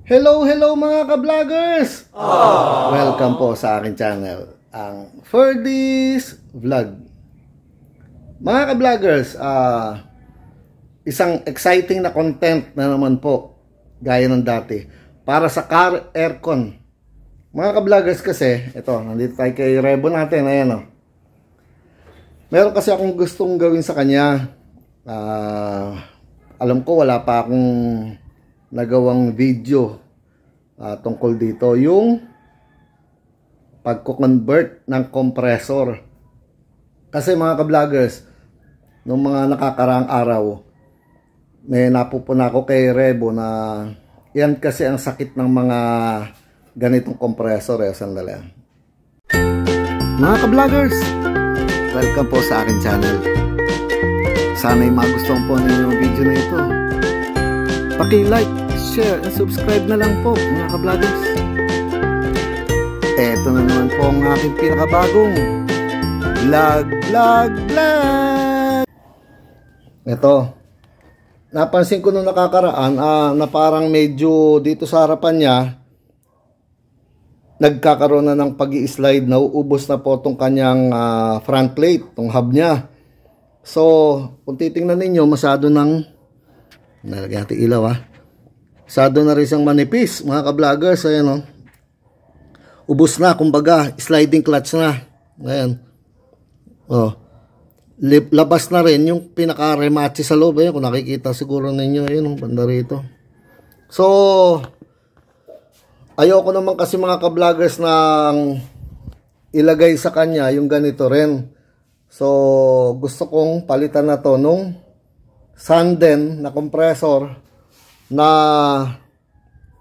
Hello mga ka-vloggers! Welcome po sa aking channel, ang Ferdy's Vlog. Mga ka-vloggers, isang exciting na content na naman po, gaya ng dati, para sa car aircon. Mga ka-vloggers kasi, ito, nandito tayo kay Rebo natin, ayan o. Meron kasi akong gustong gawin sa kanya. Alam ko wala pa akong nagawang video tungkol dito, yung pagko-convert ng compressor. Kasi mga ka-vloggers, nung mga nakakaraang araw, may napupuna ako kay Rebo na yan kasi ang sakit ng mga ganitong compressor. Sandali. Mga ka-vloggers, welcome po sa akin channel. Sana'y magustuhan po ninyo yung video na ito. Paki-like, share, and subscribe na lang po mga ka-vloggers. Eto na naman po ang aking pinakabagong vlog. Ito, napansin ko nung nakakaraan na parang medyo dito sa harapan niya nagkakaroon na ng pag-i-slide, nauubos na po itong kanyang front plate, itong hub niya. So, kung titingnan ninyo, masyado nang nalagyan natin ilaw masyado na rin siyang manipis mga ka-vloggers. Ayan ubos na, kumbaga sliding clutch na. Ayan labas na rin yung pinaka-remachi sa loob. Ayan, kung nakikita siguro ninyo, ayan banda rito. So ayoko naman kasi mga ka-vloggers nang ilagay sa kanya yung ganito rin. So gusto kong palitan na to nung Sanden na compressor na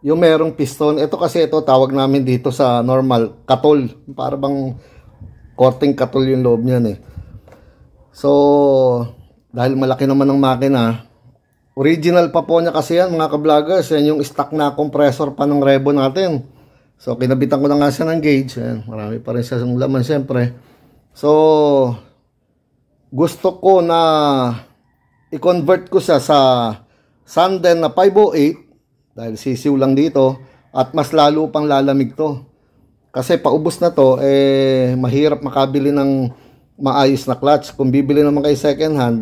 yung merong piston. Ito kasi, ito tawag namin dito sa normal, katol. Para bang korting katol yung loob niyan So dahil malaki naman ng makina, original pa po niya kasi yan mga ka-vloggers. Yan yung stock na compressor pa ng Rebo natin. So kinabitan ko na nga siya ng gauge. Ayan, marami pa rin siya ng laman syempre. So gusto ko na i-convert ko siya sa Sanden na 508 dahil sisiw lang dito at mas lalo pang lalamig to. Kasi paubos na to, mahirap makabili ng maayos na clutch. Kung bibili naman kayo second hand,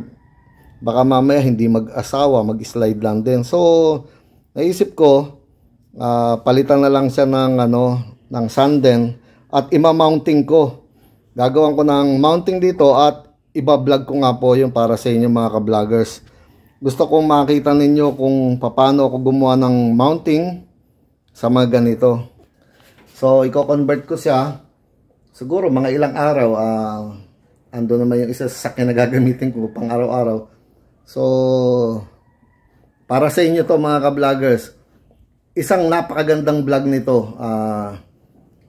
baka mamaya hindi mag-asawa, mag-slide lang din. So naisip ko, palitan na lang siya ng Sanden at ima-mounting ko. Gagawan ko ng mounting dito at iba-vlog ko nga po yung para sa inyo mga ka-vloggers. Gusto kong makita ninyo kung paano ako gumawa ng mounting sa mga ganito. So i-convert ko siya. Siguro mga ilang araw, ando naman yung isa sa sakyan na gagamitin ko pang araw-araw. So para sa inyo to mga ka-vloggers, isang napakagandang vlog nito,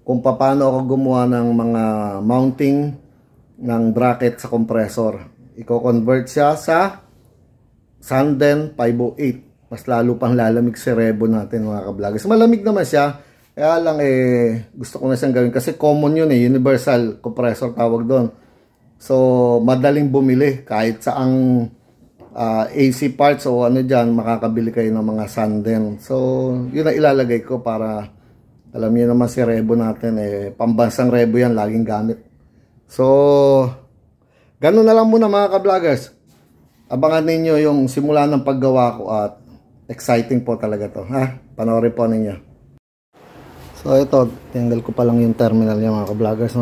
kung paano ako gumawa ng mga mounting ng bracket sa compressor. I-convert siya sa Sanden 508. Mas lalo pang lalamig si Rebo natin mga ka-vloggers. Malamig naman siya, kaya lang gusto ko na siyang gawin kasi common yun universal compressor tawag doon. So madaling bumili kahit saang AC parts o dyan, makakabili kayo ng mga Sanden. So yun ang ilalagay ko para alam niyo naman si Rebo natin pambansang Rebo yan, laging gamit. So ganun na lang muna mga ka-vloggers. Abangan ninyo yung simula ng paggawa ko at exciting po talaga to. Panoorin po ninyo. So ito, tinggal ko pa lang yung terminal niya mga ka-vloggers.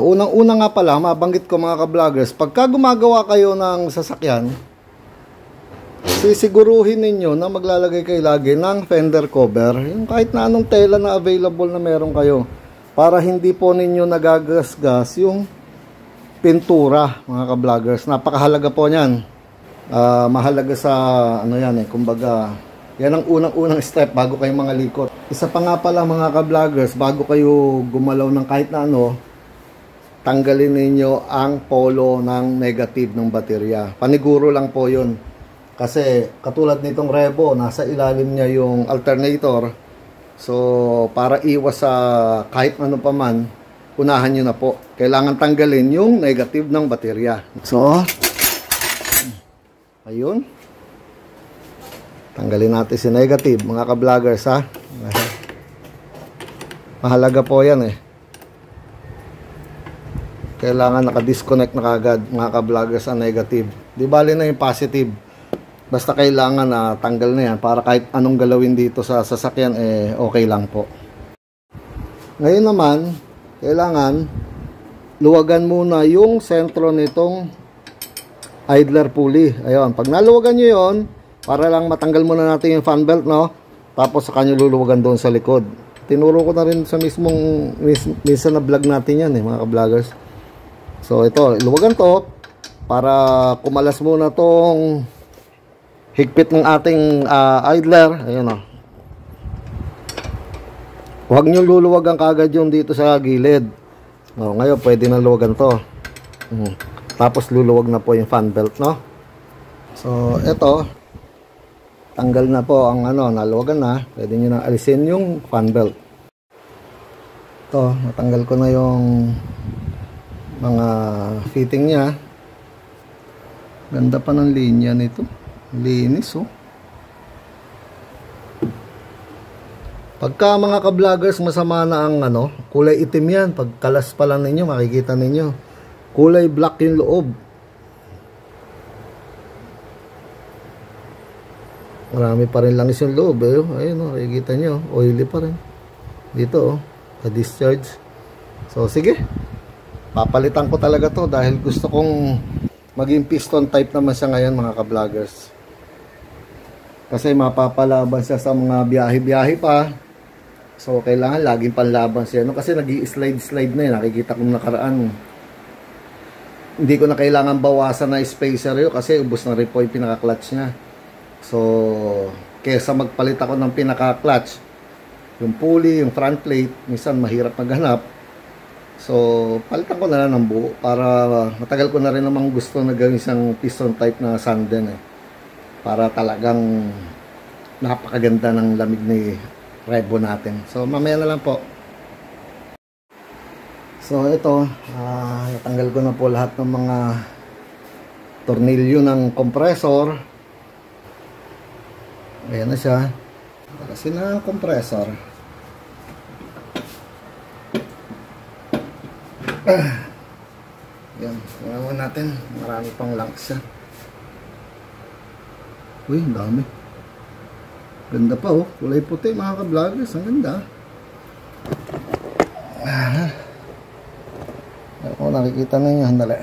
Unang-una nga pala, mabanggit ko mga ka-vloggers, pagka gumagawa kayo ng sasakyan, sisiguruhin ninyo na maglalagay kayo lagi ng fender cover. Yung kahit na anong tela na available na meron kayo. Para hindi po ninyo nagagasgas yung pintura mga ka-vloggers. Napakahalaga po niyan. Mahalaga sa kumbaga yan ang unang-unang step bago kayo mga likot. Isa pa nga pala mga ka-vloggers, bago kayo gumalaw ng kahit na tanggalin ninyo ang polo ng negative ng baterya. Paniguro lang po yun. Kasi katulad nitong Rebo, nasa ilalim niya yung alternator. So para iwas sa kahit ano pa man, unahan nyo na po. Kailangan tanggalin yung negative ng baterya. So ayun, Tanggalin natin si negative, mga ka-vloggers, ha. Mahalaga po yan eh. Kailangan naka-disconnect na kagad, mga ka-vloggers, ang negative. Di bali na yung positive. Basta kailangan na tanggal na yan para kahit anong galawin dito sa sasakyan eh okay lang po. Ngayon naman, kailangan luwagan muna yung sentro nitong idler pulley. Ayun, pag naluwagan nyo yon, para lang matanggal muna natin yung fan belt, no? Tapos saka nyo luluwagan doon sa likod. Tinuro ko na rin sa mismong minsan na vlog natin yan eh, mga ka-vloggers. So ito, luwagan to para kumalas muna tong higpit ng ating idler. Ayun o. Huwag nyo luluwagan kagad yung dito sa gilid. O, ngayon pwede na luwagan to. Tapos luluwag na po yung fan belt, no? So ito, tanggal na po ang naluwagan na. Pwede nyo na alisin yung fan belt. Ito, natanggal ko na yung mga fitting niya. Ganda pa ng linya nito. Linis, oh. Pagka mga ka-vloggers, masama na ang kulay itim yan. Pagkalas pa lang ninyo, makikita ninyo. Kulay black yung loob. Marami pa rin langis yung loob, eh. Ayun, makikita nyo. Oily pa rin. Dito, discharge. So, sige. Papalitan ko talaga to dahil gusto kong maging piston type naman siya ngayon, mga ka-vloggers. Kasi mapapalaban siya sa mga biyahe-biyahe pa. So, kailangan laging panlaban siya. Kasi nag-i-slide-slide na yun. Nakikita kong nakaraan. Hindi ko na kailangan bawasan na spacer yun kasi ubos na rin po yung pinaka-clutch niya. So, kesa magpalit ako ng pinaka-clutch, yung pulley, yung front plate, minsan mahirap maghanap. So, palitan ko na lang ng buo para matagal ko na rin namang gusto na gawin isang piston type na Sanden eh. Para talagang napakaganda ng lamig ni Rebo natin. So, mamaya na lang po. So, ito, natanggal ko na po lahat ng mga tornilyo ng compressor. Ayan na siya. Kasi na compressor. Yan, tingnan natin. Marami pang langs siya. Uy, ang dami. Ganda pa oh. Kulay puti, mga ka-vloggers. Ang ganda. Ako nakikita ninyo. Handali.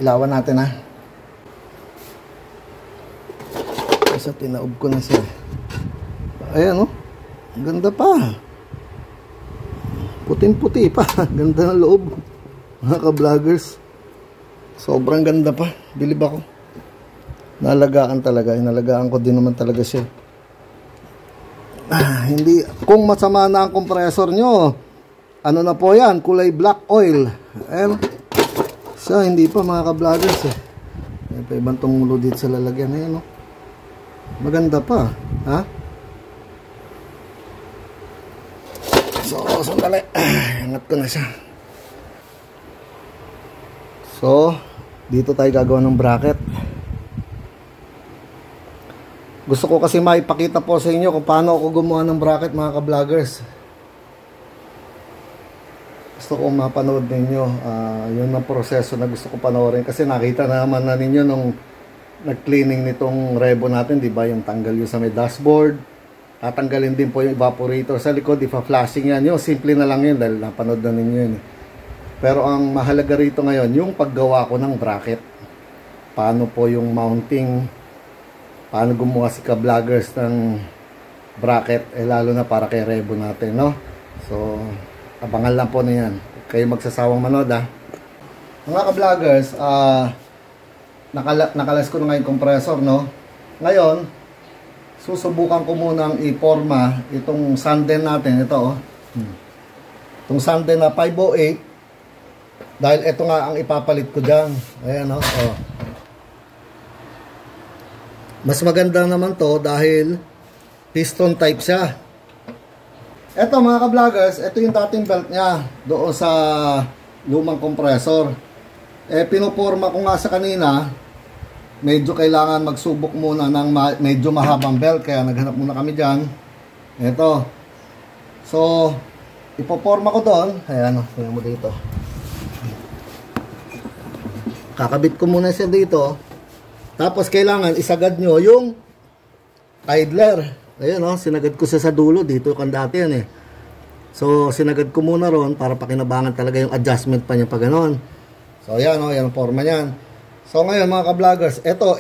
Ilawan natin ha. Kasi tinaob ko na siya. Ayan oh. Ang ganda pa. Puting-puti pa. Ganda ng loob. Mga ka-vloggers. Sobrang ganda pa. Bilib ako. Nalagaan talaga. Inalagaan ko din naman talaga siya. Hindi. Kung masama na ang compressor nyo, ano na po yan? Kulay black oil. Ayan. Siya, hindi pa mga ka-vloggers eh. May pa ibang tumulo dito sa lalagyan. Ayan oh. Maganda pa. Ha? So, sandali. Angat ko na siya. So, dito tayo gagawa ng bracket. Gusto ko kasi maipakita po sa inyo kung paano ako gumawa ng bracket, mga ka-vloggers. Gusto ko mapanood ninyo. Yun ang proseso na gusto ko panoorin. Kasi nakita naman na ninyo nung nag-cleaning nitong Rebo natin, di ba? Yung tanggal yung sa may dashboard. Tatanggalin din po yung evaporator sa likod. Ipa-flashing yan. Yung simple na lang yun dahil napanood na ninyo yun. Pero ang mahalaga rito ngayon, yung paggawa ko ng bracket. Paano po yung mounting, paano gumawa si ka-vloggers ng bracket, lalo na para kay Rebo natin, no? So, abangan lang po na yan. Kayo magsasawang manood, ha? Mga ka-vloggers, nakalas ko na ngayon compressor, no? Ngayon, susubukan ko munang i-forma itong Sanden natin, ito, oh. Itong Sanden na 508, dahil ito nga ang ipapalit ko dyan. Ayan, oh. Mas maganda naman to dahil piston type siya. Eto mga ka-vloggers, ito yung dating belt niya doon sa lumang compressor. Pinuporma ko nga sa kanina medyo kailangan magsubok muna ng medyo mahabang belt, kaya naghanap muna kami dyan. Ito. So, ipoporma ko doon. Ayan, tingnan mo dito. Kakabit ko muna siya dito. Tapos kailangan isagad nyo yung idler. Ayan, sinagad ko siya sa dulo. Dito kan dati yan eh. So, sinagad ko muna ron para pakinabangan talaga yung adjustment pa niya pag ganon. So, ayan, yan ang forma niyan. So, ngayon mga ka-vloggers, ito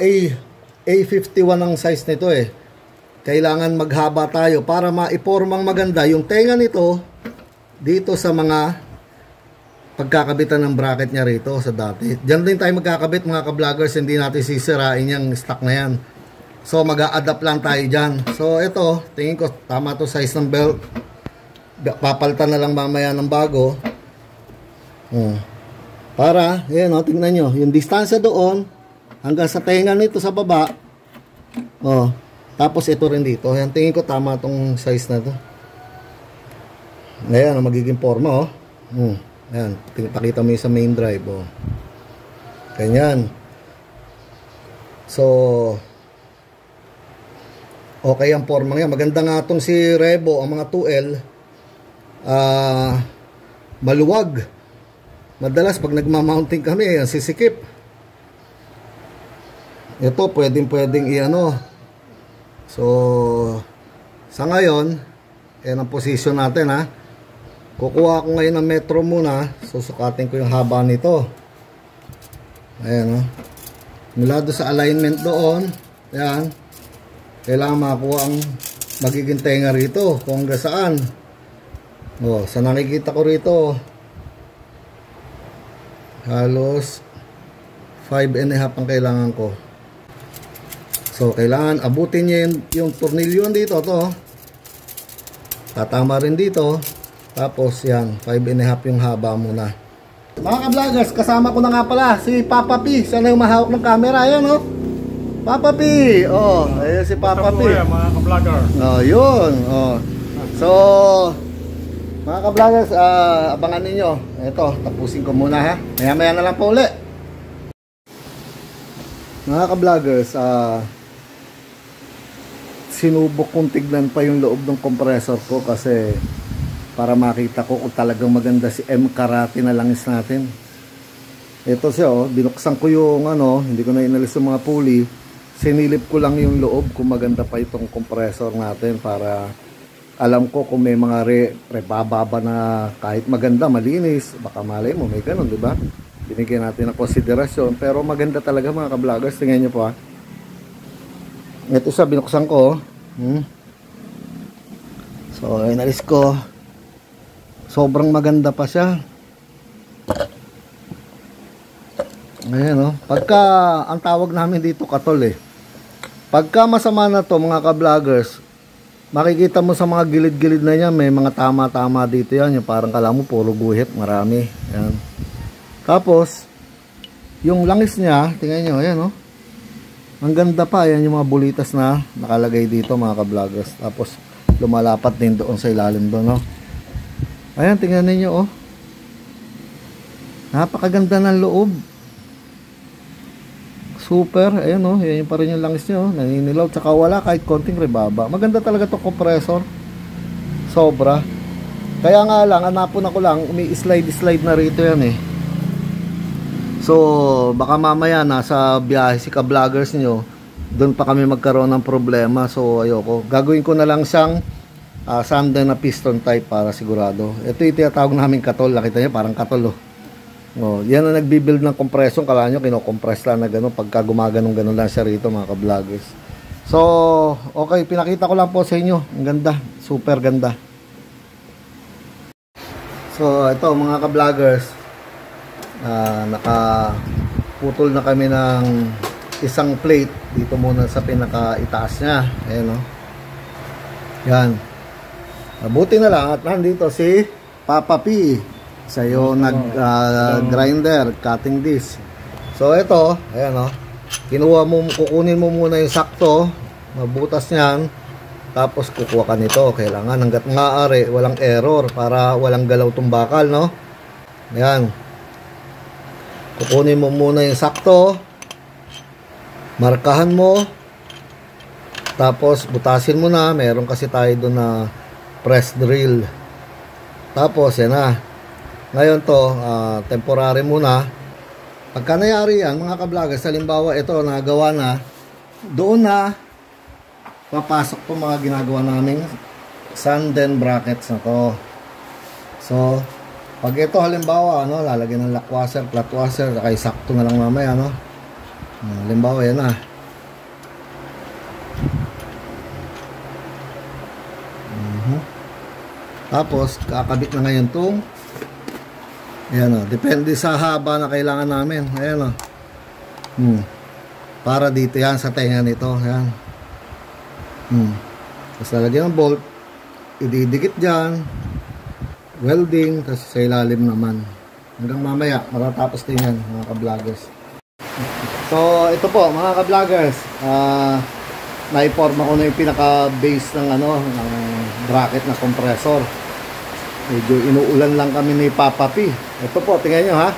A51 ang size nito eh. Kailangan maghaba tayo para maipormang maganda yung tenga nito dito sa mga pagkakabitan ng bracket niya rito sa dati. Diyan din tayo magkakabit mga ka-vloggers, hindi natin sisirain yung stock na yan. So, mag-a-adapt lang tayo dyan. So, ito, tingin ko tama to size ng belt. Papalitan na lang mamaya ng bago. Para, yan tingnan nyo, yung distansya doon hanggang sa tenga nito sa baba. Tapos ito rin dito. Yan, tingin ko tama tong size na to. Ayan, magiging forma Ayan, pakita mo yung sa main drive ganyan. So, okay ang forma nga. Maganda nga itong si Revo, ang mga 2L maluwag. Madalas pag nagmamounting kami, sisikip. Ito pwedeng i-ano. So, sa ngayon, yan ang position natin Kukuha ko ngayon ng metro muna. Susukatin ko yung haba nito. Ayan mula doon sa alignment doon. Ayan. Kailangan makakuha ang magiging tenga rito. Kung hanggang saan. Sa nakikita ko rito, halos 5.5 ang kailangan ko. So, kailangan abutin niya yung tornilyon dito. Tatama rin dito. Tapos, yan. 5.5 yung haba muna. Mga ka-vloggers, kasama ko na nga pala si Papa P. Sana yung mahawak ng camera. Ayan, Papa P. Ayan si Papa P. Mga ka-vlogger. Yun. So, mga ka-vloggers, abangan ninyo. Ito, tapusin ko muna Maya-maya na lang po uli. Mga ka-vloggers, sinubok kong tignan pa yung loob ng compressor ko kasi para makita ko kung talagang maganda si M. Karate na langis natin. Ito siya binuksan ko yung hindi ko na inalis yung mga pulley. Sinilip ko lang yung loob kung maganda pa itong compressor natin para alam ko kung may mga rebababa na kahit maganda, malinis, baka malay mo, may ganun, di ba? Binigyan natin ng konsiderasyon, pero maganda talaga mga ka-vloggers. Tingnan nyo po Ito siya, binuksan ko. So, inalis ko. Sobrang maganda pa siya. Ayan Pagka, ang tawag namin dito katol Pagka masama na to mga ka-vloggers, makikita mo sa mga gilid-gilid na niya, may mga tama-tama dito yan. Yung parang kala mo, puro guhit, marami. Yan. Tapos, yung langis niya, tingnan nyo, ayan ang ganda pa. Ayan yung mga bulitas na nakalagay dito mga ka-vloggers. Tapos, lumalapat din doon sa ilalim doon, Ayan, tingnan ninyo, napakaganda ng loob. Super, ayan yan pa rin yung langis niya naninilaw, tsaka wala kahit konting rebaba. Maganda talaga itong compressor. Sobra. Kaya nga lang, hanapon ako lang, umi-slide na rito yan So, baka mamaya nasa biyahe si ka-vloggers nyo, doon pa kami magkaroon ng problema. So, ayoko. Gagawin ko na lang siyang sanda na piston type para sigurado. Ito yung tinatawag namin katol. Nakita nyo, parang katol yan ang nagbibuild ng compression. Kala nyo, kinokompress lang na gano'n. Pagka gumaganong-ganon lang siya rito mga ka-vloggers. So, okay, pinakita ko lang po sa inyo. Ang ganda, super ganda. So, ito mga ka-vloggers, nakaputol na kami ng isang plate dito muna sa pinaka-itaas nya. Ayan yan. Mabuti na lang at nandito si Papa P. Sa'yo nag-grinder, cutting disc. So ito, ayan kukunin mo muna yung sakto, mabutas niyan, tapos kukuha ka nito. Kailangan hanggat maaari, walang error para walang galaw tong bakal, Ayan. Kukunin mo muna yung sakto. Markahan mo. Tapos butasin mo na. Meron kasi tayo doon na press drill. Tapos yan na. Ngayon to, temporary muna. Pagka nangyari yan, mga ka-vloggers, halimbawa ito, nagawa na, doon na papasok po mga ginagawa naming sanden brackets na to. So, pag ito halimbawa, lalagyan ng lock washer, flat washer, kaya sakto na lang mamaya, halimbawa, yan na. Tapos, kakabit na ngayon itong, ayan depende sa haba na kailangan namin. Ayan para dito yan sa tenga nito. Ayan. Tapos lalagyan ng bolt, ididikit dyan, welding, tapos sa ilalim naman. Hanggang mamaya, matatapos din yan, mga ka-vloggers. So, ito po, mga ka-vloggers, naiporma ko na yung pinaka-base ng ng bracket na compressor. Medyo inuulan lang kami ni Papa P. Ito po, tingnan nyo ha.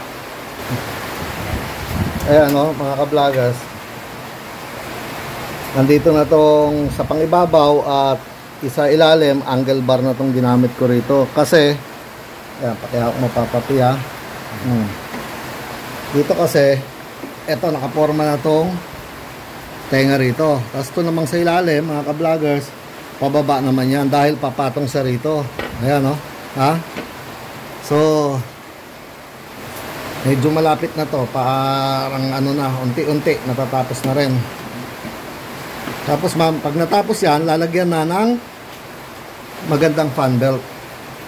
Ayan mga ka-vloggers. Nandito na tong sa pangibabaw at isa ilalim, angle bar na tong ginamit ko rito. Kasi, ayan, pati ako Papa P ha. Dito kasi, eto nakaporma na tong tenga rito. Tapos ito namang sa ilalim, mga ka-vloggers, pababa naman yan dahil papatong sa rito. Ayan ha. So, medyo malapit na to. Parang unti-unti natatapos na rin. Tapos pag natapos yan, lalagyan na ng magandang fan belt.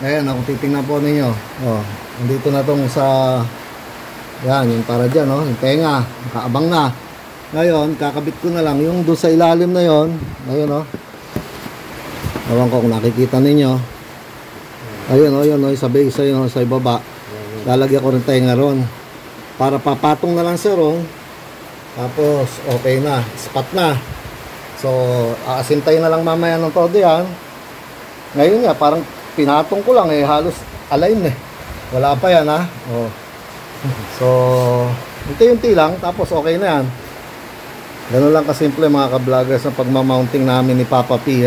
Ayan, kung titingnan po ninyo. Nandito na tong sa yan, yung para dyan, yung tenga, nakaabang na. Ngayon, kakabit ko na lang yung doon sa ilalim na yon. Ayun, ewan ko kung nakikita ninyo. Ayun, sa base, ayun, sa ibaba. Lalagyan ko rin tenga ron. Para papatong na lang sa rong. Tapos, okay na. Spot na. So, aasintay na lang mamaya ng todo yan. Ngayon nga, parang pinatong ko lang halos align Wala pa yan So, unti-unti lang. Tapos, okay na yan. Ganun lang kasimple mga ka-vloggers ng pagmamounting namin ni Papa P.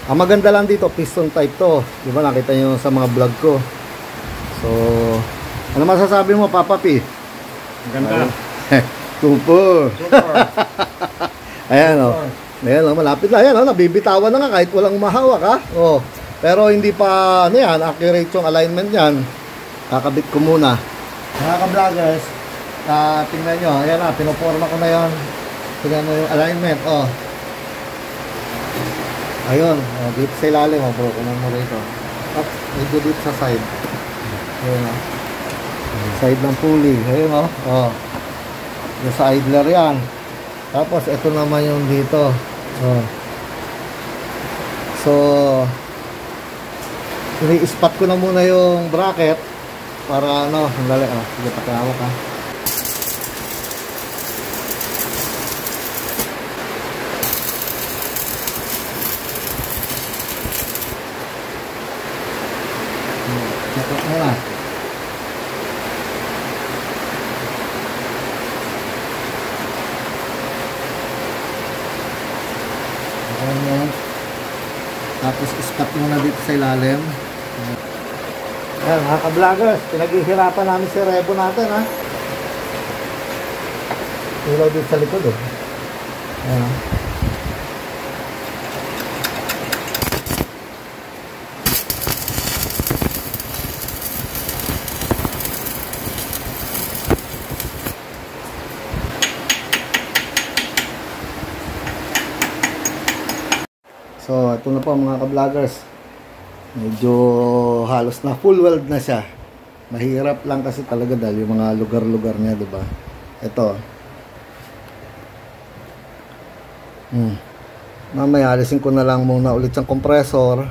Ang maganda lang dito, piston type to. Di ba nakita nyo sa mga vlog ko. So, ano masasabi mo Papa P? Maganda. Super. Ayan Ayan malapit na. Ayan nabibitawan na nga kahit walang mahawak ha. Pero hindi pa accurate yung alignment yan. Kakabit ko muna. Mga ka-vloggers, tingnan nyo. Ayan pinoforma ko na yon. Tingnan mo yung alignment. Ayun, dito sa ilalim bro, kunan mo rito. At medyo dito sa side. Ayun side ng pulley. Ayun yung sa idler yan. Tapos ito naman yung dito. So ini-spot ko na muna yung bracket para sandali sige pakihawak Check muna. Tapos ispat muna dito sa ilalim. Ayan mga ka-vloggers, pinaghihirapan namin si Rebo natin ilaw dito sa likod ayan So, ito na po mga ka-vloggers. Medyo halos na full weld na siya. Mahirap lang kasi talaga dahil yung mga lugar-lugar niya, diba? Ito. Mamaya, alisin ko na lang muna ulit yung compressor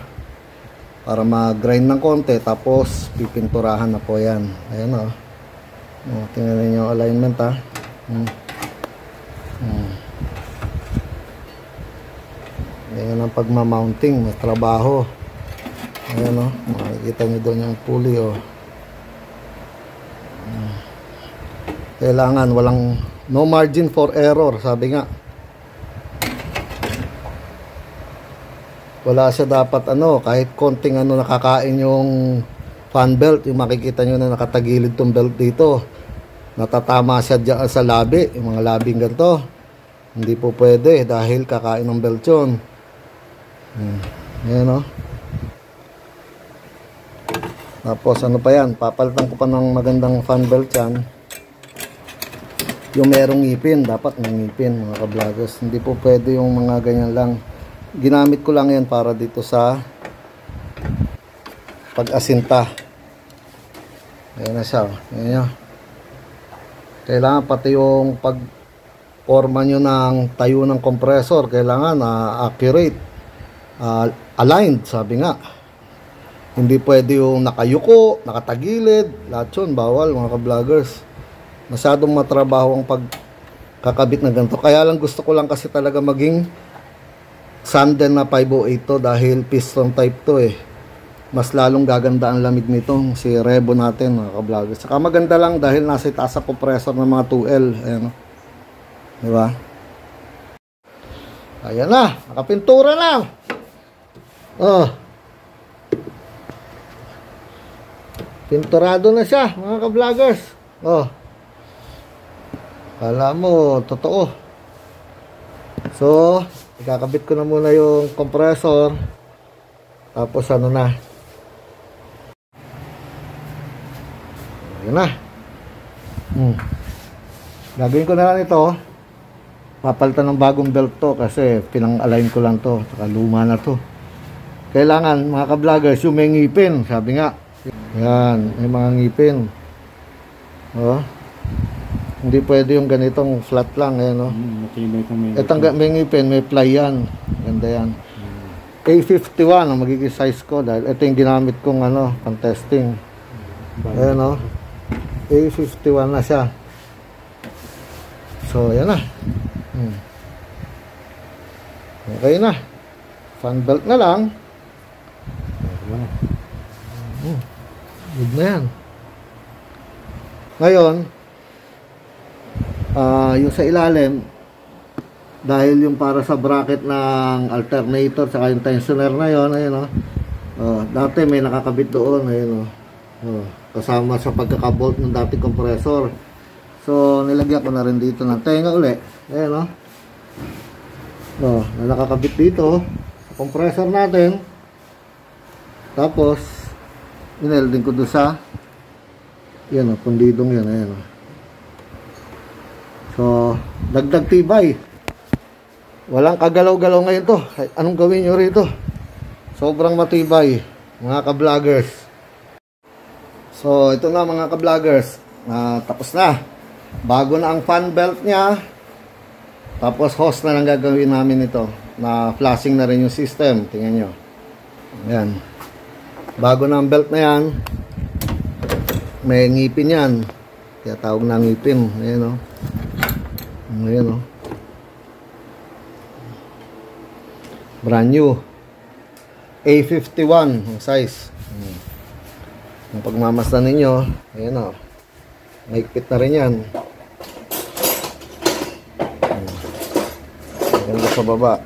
para mag-grind ng konti. Tapos, pipinturahan na po yan. Ayan tingnan niyo yung alignment Ayan ang pagmamounting, may trabaho. Ayan makikita nyo doon yung pulley Kailangan no margin for error, sabi nga. Wala siya dapat kahit konting nakakain yung fan belt, yung makikita nyo na nakatagilid tong belt dito, natatama siya dyan sa labi, yung mga labing ganito. Hindi po pwede dahil kakain ng belt yun. Ayan Tapos ano pa yan, papalitan ko pa ng magandang fan belt yan. Yung merong ngipin, dapat may ngipin mga ka-vloggers. Hindi po pwede yung mga ganyan lang. Ginamit ko lang yan para dito sa pag-asinta. Ayan na siya. Ayan nyo. Kailangan pati yung pag-forma nyo ng tayo ng compressor, kailangan accurate, aligned, sabi nga. Hindi pwede yung nakayuko, nakatagilid, lahat yun, bawal mga ka-vloggers. Masyadong matrabaho ang pagkakabit na ganito. Kaya lang gusto ko lang kasi talaga maging Sanden na 508 to dahil piston type to Mas lalong gaganda ang lamig nito si Rebo natin mga ka-vloggers. Saka maganda lang dahil nasa itaas sa compressor ng mga 2L. Ayan diba? Ayan na, nakapintura na. Pinturado na siya mga ka-vloggers. Kala mo totoo. So ikakabit ko na muna yung compressor. Tapos na. Ayan na. Gagawin ko na lang ito. Papalitan ng bagong belt to kasi pinang-align ko lang to. Saka luma na to. Kailangan mga ka-vloggers yung may ngipin. Sabi nga. Yan. May mga ngipin. Hindi pwede yung ganitong flat lang. Itong may ngipin, may ply yan. Ganda yan. A51 ang magiging size ko dahil ito yung ginamit kong pang testing. Ayan A51 na siya. So ayan na. Okay na. Fan belt na lang. Good na yan. Ngayon yung sa ilalim, dahil yung para sa bracket ng alternator saka yung tensioner na yun, ayun dati may nakakabit doon, ayun kasama sa pagkakabolt ng dating compressor. So nilagyan ko na rin dito ng tenga uli, ayun na nakakabit dito sa compressor natin. Tapos inelding ko doon sa yan pundidong yan, ayun So, dagdag tibay. Walang kagalaw-galaw ngayon to. Anong gawin nyo rito? Sobrang matibay, mga ka-vloggers. So, ito na mga ka-vloggers. Tapos na. Bago na ang fan belt niya. Tapos, hose na lang gagawin namin ito. Na flashing na rin yung system. Tingnan nyo. Ayan. Bago na ang belt na yan. May ngipin yan. Kaya tawag na ngipin. Ayan Ayan brand new A51 ang size. Kung pagmamasdan ninyo, ayan mahigpit na rin yan. Ganda sa baba.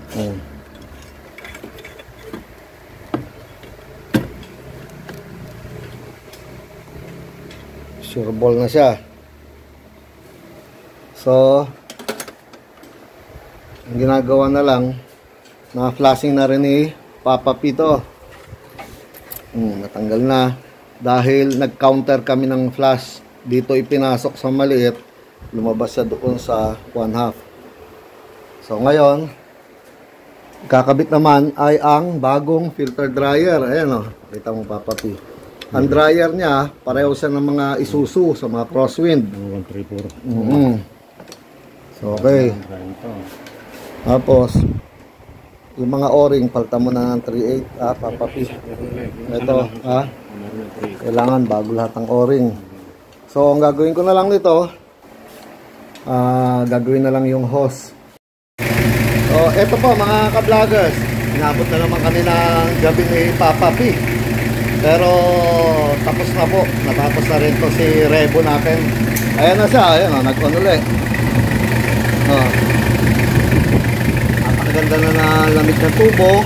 Sure ball na siya. So ang ginagawa na lang, na flashing na rin ni Papa Pito. Natanggal na dahil nag-counter kami ng flash. Dito ipinasok sa maliit, lumabas siya doon sa 1/2. So ngayon, kakabit naman ay ang bagong filter dryer. Ayan kita mo Papa P. Ang dryer niya, pareho siya ng mga Isuzu sa mga crosswind. 134. So okay. Tapos yung mga o-ring palta mo na ng 3/8 Papa P. Ito kailangan bago lahat ng o-ring. So ang gagawin ko na lang nito, gagawin na lang yung hose. So eto po mga ka-vloggers, inabot na naman kami ng gabi ni Papa P. Pero tapos na po, natapos na rin to si Rebo natin. Ayan na siya, ayan nag-on ulit. Oh. Napakaganda na lamig ng tubo.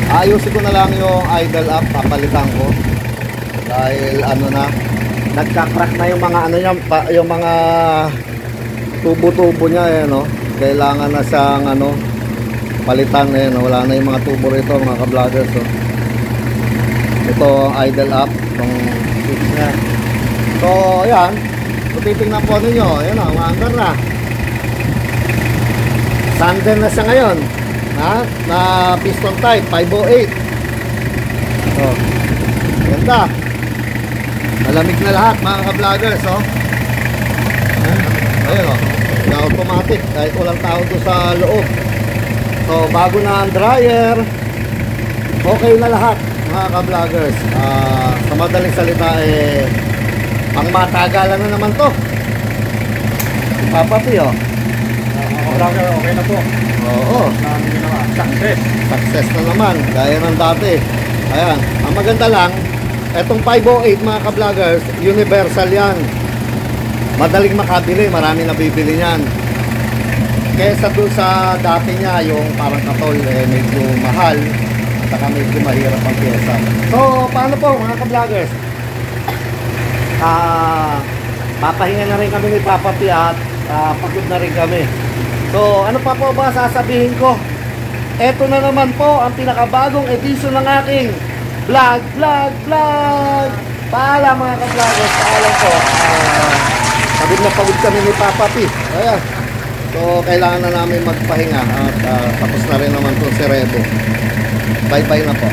Ayusin ko na lang yung idle up, papalitan ko. Dahil ano na, nagka-crack na yung mga ano niya, yung mga tubo-tubo niya, eh, no? Kailangan na siyang ano, palitan, eh, no? Wala na yung mga tubo rito, mga ka-vloggers, oh. Ito idle up, itong switch niya. So ayan, kung titignan po ninyo, ayan o, umaandar na. Sander na siya ngayon, ha? Na piston type 508. So ganda, malamig na lahat mga ka-vloggers, oh. Ayun o, na automatic kahit walang tao doon sa loob. So bago na ang dryer, okay na lahat mga ka-vloggers. Sa madaling salita, eh, ang matagalan na naman to. Papa P, oh. Okay na po. Oo. Success na naman, gaya ng dati. Ayan, ang maganda lang, etong 508 mga ka-vloggers, universal yan. Madaling makabili, marami nabibili niyan. Kesa doon sa dati niya, yung parang katol, eh, medyo mahal. Saka medyo mahirap ang pyesa. So, paano po mga ka-vloggers? Papahinga na rin kami ni Papa P at pagod na rin kami. So, ano pa po ba sasabihin ko? Eto na naman po ang pinakabagong edisyon ng aking vlog. Paalam mga ka-vloggers, paalam po. Pagod na pagod kami ni Papa P. Ayan. So, kailangan na namin magpahinga at tapos na rin naman itong si Rebo. Bye-bye na po.